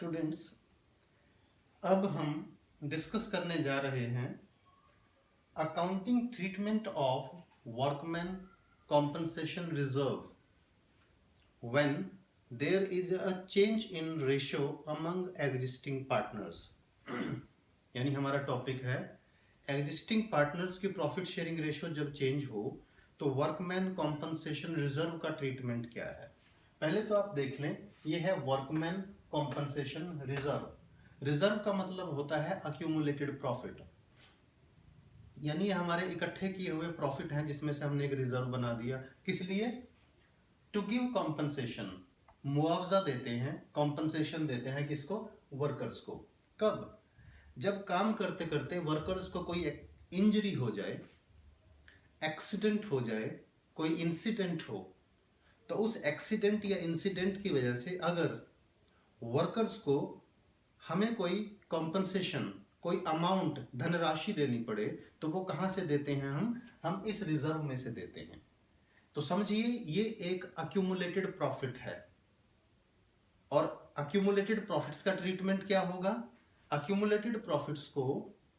Students, अब हम discuss करने जा रहे हैं accounting treatment of workman compensation reserve when there is a change in ratio among existing partners. यानी हमारा टॉपिक है एग्जिस्टिंग पार्टनर्स की प्रॉफिट शेयरिंग रेशियो जब चेंज हो तो वर्कमैन कॉम्पनसेशन रिजर्व का ट्रीटमेंट क्या है। पहले तो आप देख लें, ये है वर्कमैन कॉम्पनसेशन रिजर्व। रिजर्व का मतलब होता है अक्यूमुलेटेड प्रॉफिट, यानी ये हमारे इकट्ठे किए हुए प्रॉफिट हैं जिसमें से हमने एक रिजर्व बना दिया। किस लिए? टू गिव कॉम्पनसेशन, मुआवजा देते हैं, कॉम्पनसेशन देते हैं किसको? वर्कर्स को। कब? जब काम करते करते वर्कर्स को कोई इंजरी हो जाए, एक्सीडेंट हो जाए, कोई इंसिडेंट हो, तो उस एक्सीडेंट या इंसिडेंट की वजह से अगर वर्कर्स को हमें कोई कॉम्पनसेशन, कोई अमाउंट, धनराशि देनी पड़े, तो वो कहाँ से देते हैं? हम इस रिजर्व में से देते हैं। तो समझिए ये एक अक्यूमुलेटेड प्रॉफिट है। और अक्यूमुलेटेड प्रॉफिट्स का ट्रीटमेंट क्या होगा? अक्यूमुलेटेड प्रॉफिट्स को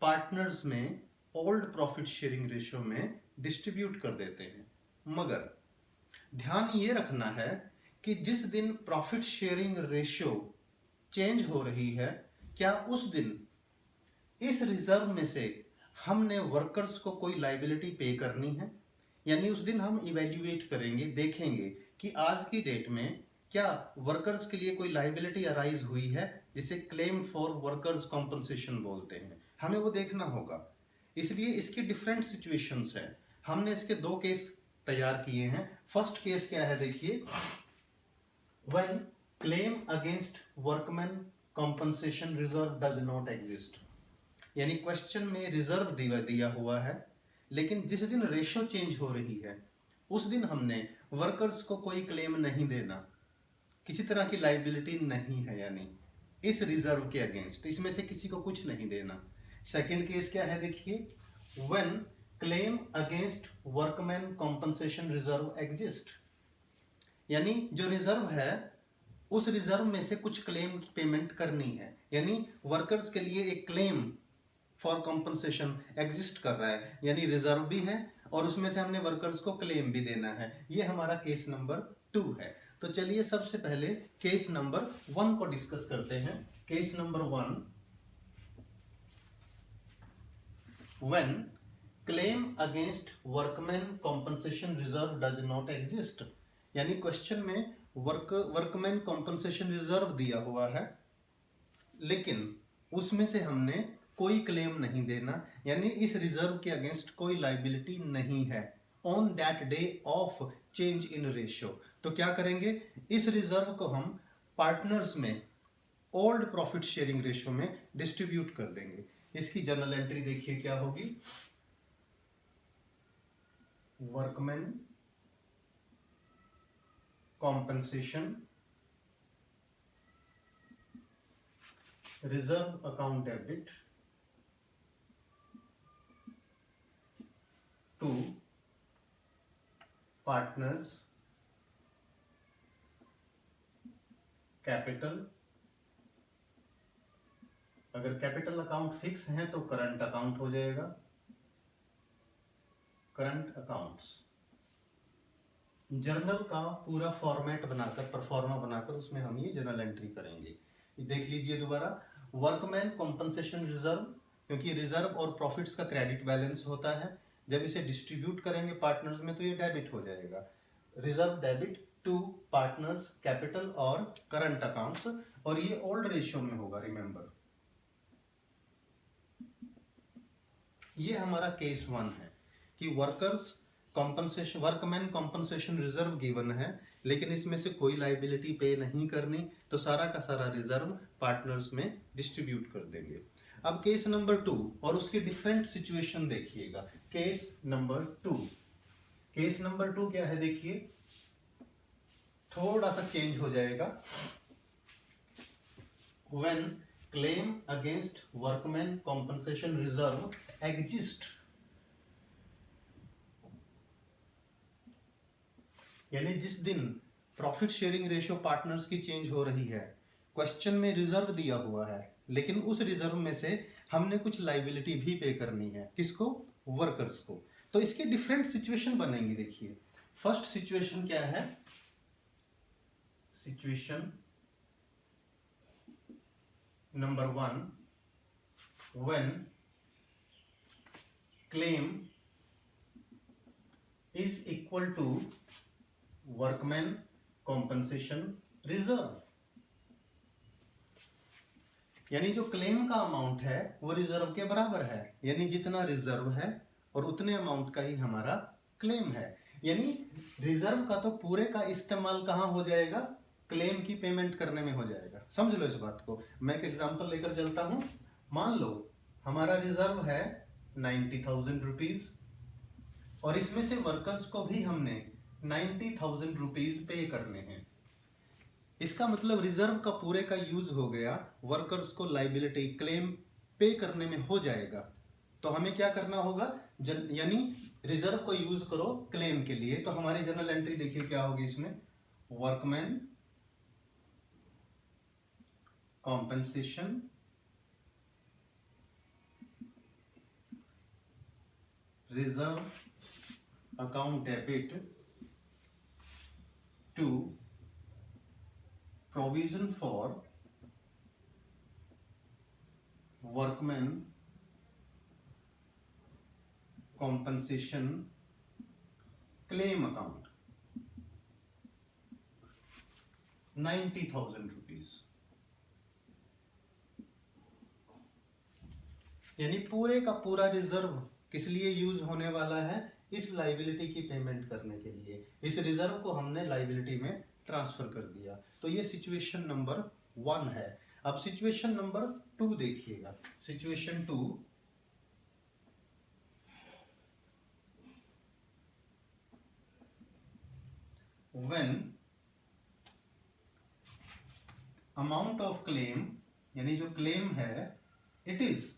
पार्टनर्स में ओल्ड प्रॉफिट शेयरिंग रेशियो में डिस्ट्रीब्यूट कर देते हैं। मगर ध्यान ये रखना है कि जिस दिन प्रॉफिट शेयरिंग रेशियो चेंज हो रही है, क्या उस दिन इस रिजर्व में से हमने वर्कर्स को कोई लाइबिलिटी पे करनी है? यानी उस दिन हम इवेल्युएट करेंगे, देखेंगे कि आज की डेट में क्या वर्कर्स के लिए कोई लाइबिलिटी अराइज हुई है, जिसे क्लेम फॉर वर्कर्स कॉम्पनसेशन बोलते हैं। हमें वो देखना होगा। इसलिए इसकी डिफरेंट सिचुएशंस हैं। हमने इसके दो केस तैयार किए हैं। फर्स्ट केस क्या है, देखिए, when claim against workman compensation reserve does not exist. यानी क्वेश्चन में रिजर्व दिया हुआ है, लेकिन जिस दिन रेशियो चेंज हो रही है उस दिन हमने वर्कर्स को कोई क्लेम नहीं देना, किसी तरह की लाइबिलिटी नहीं है, यानी इस रिजर्व के अगेंस्ट इसमें से किसी को कुछ नहीं देना। सेकंड केस क्या है, देखिए, when claim against workman compensation reserve exist. यानी जो रिजर्व है उस रिजर्व में से कुछ क्लेम की पेमेंट करनी है, यानी वर्कर्स के लिए एक क्लेम फॉर कॉम्पनसेशन एग्जिस्ट कर रहा है, यानी रिजर्व भी है और उसमें से हमने वर्कर्स को क्लेम भी देना है। ये हमारा केस नंबर 2 है। तो चलिए सबसे पहले केस नंबर 1 को डिस्कस करते हैं। Case number 1, when claim against workman compensation reserve does not exist. यानी क्वेश्चन में वर्कमैन कॉम्पनसेशन रिजर्व दिया हुआ है, लेकिन उसमें से हमने कोई क्लेम नहीं देना, यानी इस रिजर्व के अगेंस्ट कोई लाइबिलिटी नहीं है on that day of change in ratio. तो क्या करेंगे? इस रिजर्व को हम पार्टनर्स में ओल्ड प्रॉफिट शेयरिंग रेशियो में डिस्ट्रीब्यूट कर देंगे। इसकी जर्नल एंट्री देखिए क्या होगी। Workman compensation reserve account debit to partners capital. अगर कैपिटल अकाउंट फिक्स है तो करंट अकाउंट हो जाएगा, करंट अकाउंट्स। जर्नल का पूरा फॉर्मेट बनाकर, परफॉर्मा बनाकर उसमें हम ये जर्नल एंट्री करेंगे। देख लीजिए दोबारा, वर्कमैन कॉम्पनसेशन रिजर्व, क्योंकि रिजर्व और प्रॉफिट्स का क्रेडिट बैलेंस होता है, जब इसे डिस्ट्रीब्यूट करेंगे पार्टनर्स में तो ये डेबिट हो जाएगा। Reserve debit to partners capital और करंट अकाउंट्स, और ये ओल्ड रेशियो में होगा, रिमेंबर। ये हमारा केस 1 है कि workers compensation, workman compensation reserve given है, लेकिन इसमें से कोई लाइबिलिटी पे नहीं करनी, तो सारा का सारा रिजर्व पार्टनर्स में डिस्ट्रीब्यूट कर देंगे। अब केस नंबर 2 और उसकी डिफरेंट सिचुएशन देखिएगा। केस नंबर 2, केस नंबर 2 क्या है, देखिए, थोड़ा सा चेंज हो जाएगा। When claim against workman compensation reserve exist, यानी जिस दिन प्रॉफिट शेयरिंग रेशियो पार्टनर्स की चेंज हो रही है, क्वेश्चन में रिजर्व दिया हुआ है, लेकिन उस रिजर्व में से हमने कुछ लाइबिलिटी भी पे करनी है। किसको? वर्कर्स को। तो इसके डिफरेंट सिचुएशन बनेंगी। देखिए, फर्स्ट सिचुएशन क्या है? Situation number 1, when claim is equal to workman compensation reserve. यानी जो क्लेम का अमाउंट है वो रिजर्व के बराबर है, यानी जितना रिजर्व है और उतने अमाउंट का ही हमारा क्लेम है। यानी रिजर्व का तो पूरे का इस्तेमाल कहाँ हो जाएगा? क्लेम की पेमेंट करने में हो जाएगा। समझ लो इस बात को। मैं एक एग्जांपल लेकर चलता हूं। मान लो हमारा रिजर्व है 90,000 रुपीज और इसमें से वर्कर्स को भी हमने 90,000 रुपीज पे करने हैं। इसका मतलब रिजर्व का पूरे का यूज हो गया, वर्कर्स को लाइबिलिटी क्लेम पे करने में हो जाएगा। तो हमें क्या करना होगा? यानी रिजर्व को यूज करो क्लेम के लिए। तो हमारी जनरल एंट्री देखिए क्या होगी इसमें, workman compensation reserve account debit to provision for workman compensation claim account 90,000 rupees. यानी पूरे का पूरा रिजर्व किस लिए यूज होने वाला है? इस लाइबिलिटी की पेमेंट करने के लिए। इस रिजर्व को हमने लाइबिलिटी में ट्रांसफर कर दिया। तो ये सिचुएशन नंबर 1 है। अब सिचुएशन नंबर 2 देखिएगा। Situation 2, when amount of claim, यानी जो क्लेम है, it is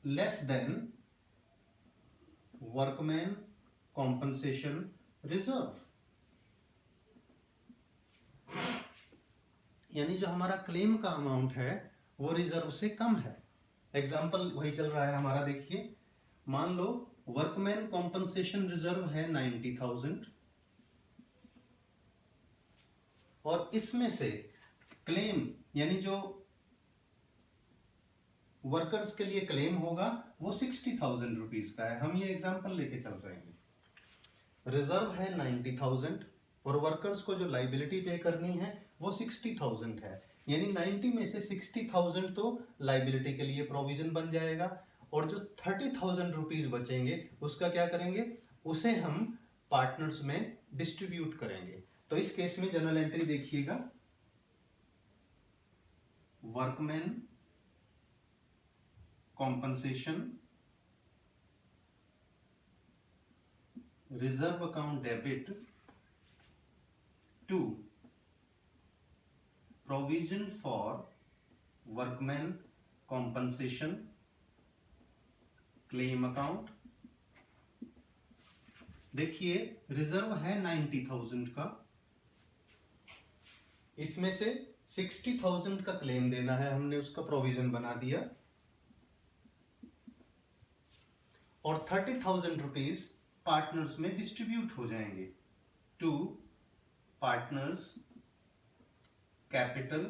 less than workman compensation reserve. यानी जो हमारा क्लेम का अमाउंट है वो रिजर्व से कम है। एग्जाम्पल वही चल रहा है हमारा। देखिए, मान लो वर्कमैन कॉम्पनसेशन रिजर्व है 90,000 और इसमें से क्लेम यानी जो वर्कर्स के लिए क्लेम होगा वो 60,000 रुपीज का है। हम ये एग्जाम्पल लेके चल रहे हैं। रिजर्व है 90,000 और वर्कर्स को जो लाइबिलिटी पे करनी है वो 60,000 है। यानी 90 में से 60,000 तो लाइबिलिटी के लिए प्रोविजन बन जाएगा और जो 30,000 रुपीज बचेंगे उसका क्या करेंगे? उसे हम पार्टनर्स में डिस्ट्रीब्यूट करेंगे। तो इस केस में जनरल एंट्री देखिएगा, workman compensation reserve account debit to provision for workman compensation claim account. देखिए, रिजर्व है 90,000 का, इसमें से 60,000 का क्लेम देना है, हमने उसका प्रोविजन बना दिया और 30,000 रुपीज पार्टनर्स में डिस्ट्रीब्यूट हो जाएंगे टू पार्टनर्स कैपिटल,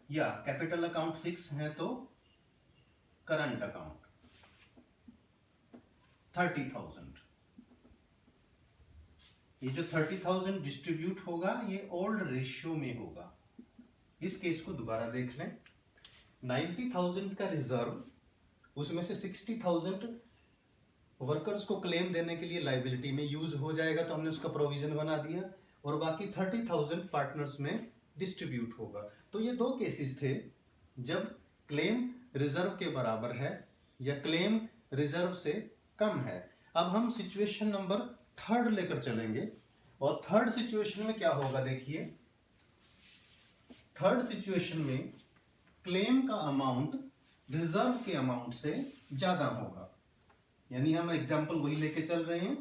या कैपिटल अकाउंट फिक्स है तो करंट अकाउंट 30,000। ये जो 30,000 डिस्ट्रीब्यूट होगा ये ओल्ड रेशियो में होगा। इस केस को दोबारा देख लें। 90,000 का रिजर्व, उसमें से 60,000 वर्कर्स को क्लेम देने के लिए लाइबिलिटी में यूज हो जाएगा, तो हमने उसका प्रोविजन बना दिया और बाकी 30,000 पार्टनर्स में डिस्ट्रीब्यूट होगा। तो ये दो केसेस थे जब क्लेम रिजर्व के बराबर है या क्लेम रिजर्व से कम है। अब हम सिचुएशन नंबर 3 लेकर चलेंगे और थर्ड सिचुएशन में क्या होगा? देखिए, थर्ड सिचुएशन में क्लेम का अमाउंट रिजर्व के अमाउंट से ज्यादा होगा। यानी हम एग्जांपल वही लेके चल रहे हैं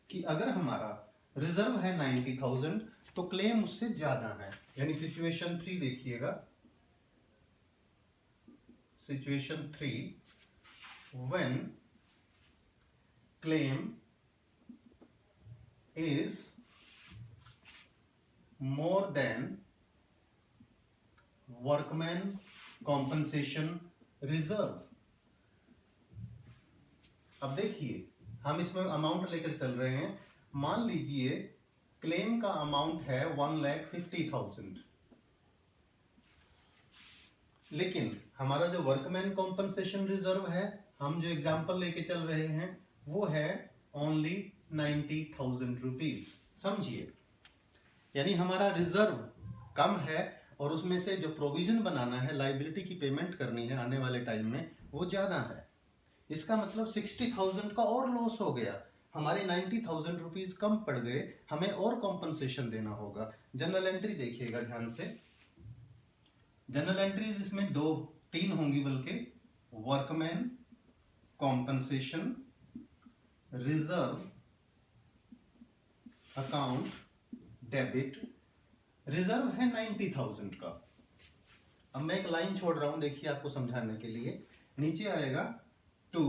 कि अगर हमारा रिजर्व है 90,000 तो क्लेम उससे ज्यादा है, यानी सिचुएशन 3 देखिएगा, situation 3, when claim is more than workman compensation reserve. अब देखिए हम इसमें अमाउंट लेकर चल रहे हैं, मान लीजिए क्लेम का अमाउंट है 1,50,000, लेकिन हमारा जो वर्कमैन कॉम्पनसेशन रिजर्व है, हम जो एग्जांपल लेके चल रहे हैं, वो है ओनली 90,000 रुपीज। समझिए, यानी हमारा रिजर्व कम है और उसमें से जो प्रोविजन बनाना है, लाइबिलिटी की पेमेंट करनी है आने वाले टाइम में, वो ज्यादा है। इसका मतलब 60,000 का और लॉस हो गया, हमारे 90,000 रुपीज कम पड़ गए, हमें और कॉम्पनसेशन देना होगा। जनरल एंट्री देखिएगा ध्यान से, जनरल एंट्रीज इसमें 2-3 होंगी बल्कि, workman compensation reserve account debit, reserve है 90,000 का। अब मैं एक लाइन छोड़ रहा हूं, देखिए आपको समझाने के लिए, नीचे आएगा to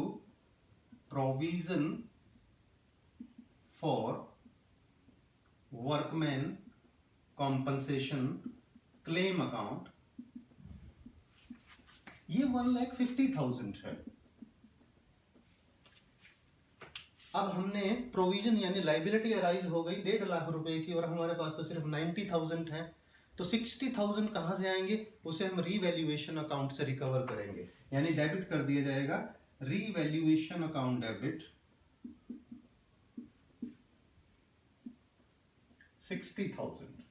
provision for workman compensation claim account, ये 1,50,000 है। अब हमने प्रोविजन यानी लाइबिलिटी अराइज हो गई 1.5 लाख रुपए की, और हमारे पास तो सिर्फ 90,000 है, तो 60,000 कहां से आएंगे, उसे हम रीवैल्यूएशन अकाउंट से रिकवर करेंगे, यानी डेबिट कर दिया जाएगा, रीवैल्यूएशन अकाउंट डेबिट 60,000।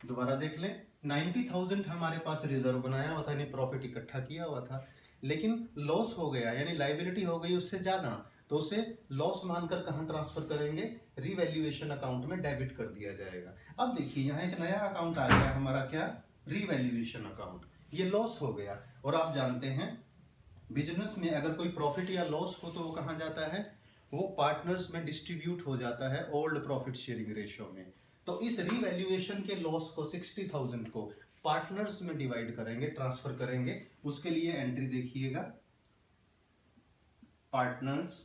दोबारा देख लें, 90,000 हमारे पास रिजर्व बनाया हुआ था, यानी प्रॉफिट इकट्ठा किया हुआ था, लेकिन लॉस हो गया, यानी लाइबिलिटी हो गई उससे ज्यादा, तो उसे लॉस मानकर कहां ट्रांसफर करेंगे, रीवैल्यूएशन अकाउंट में डेबिट कर दिया जाएगा। अब देखिए यहां एक नया अकाउंट आ गया हमारा, क्या, रीवैल्यूएशन अकाउंट। ये लॉस हो गया, और आप जानते हैं बिजनेस में अगर कोई प्रॉफिट या लॉस हो तो वो कहां जाता है, वो पार्टनर्स में डिस्ट्रीब्यूट हो जाता है ओल्ड प्रॉफिट शेयरिंग रेशियो में। तो इस रीवैल्यूएशन के लॉस को 60,000 को पार्टनर्स में डिवाइड करेंगे, ट्रांसफर करेंगे। उसके लिए एंट्री देखिएगा, पार्टनर्स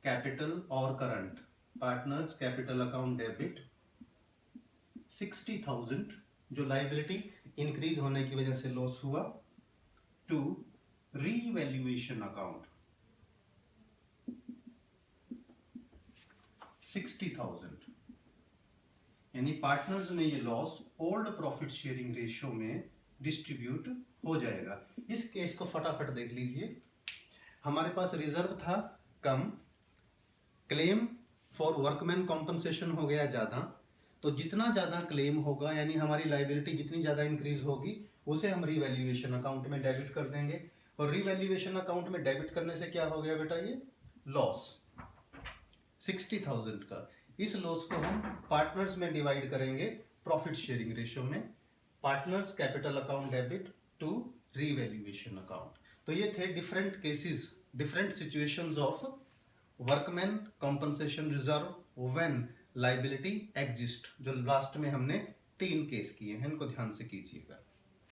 कैपिटल और current, partners capital account debit 60,000 जो लाइबिलिटी इंक्रीज होने की वजह से लॉस हुआ, टू रीवैल्यूएशन अकाउंट 60,000, यानी पार्टनर्स में ये loss old profit sharing ratio में डिस्ट्रीब्यूट हो जाएगा। इस केस को फटाफट देख लीजिए, हमारे पास रिजर्व था कम, क्लेम फॉर वर्कमैन कॉम्पनसेशन हो गया ज्यादा, तो जितना ज्यादा क्लेम होगा यानी हमारी लाइबिलिटी जितनी ज्यादा इंक्रीज होगी, उसे हम रीवैल्यूएशन अकाउंट में डेबिट कर देंगे, और रीवैल्यूएशन अकाउंट में डेबिट करने से क्या हो गया बेटा, ये लॉस 60,000 का। इस लॉस को हम पार्टनर्स में डिवाइड करेंगे प्रॉफिट शेयरिंग रेशियो में, partners capital account debit to revaluation account. तो ये थे different cases, different situations of workman compensation reserve when liability exist, जो लास्ट में हमने 3 केस किए हैं, इनको ध्यान से कीजिएगा।